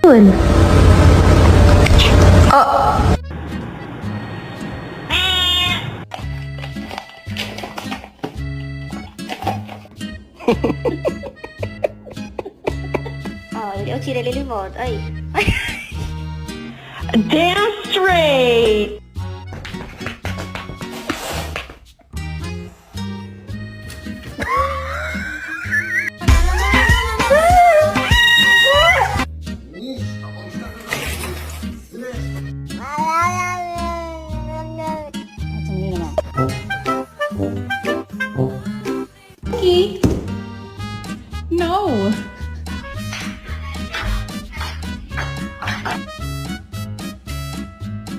Yun. Oh, hindi ako sila lilimot. Ay. Damn straight!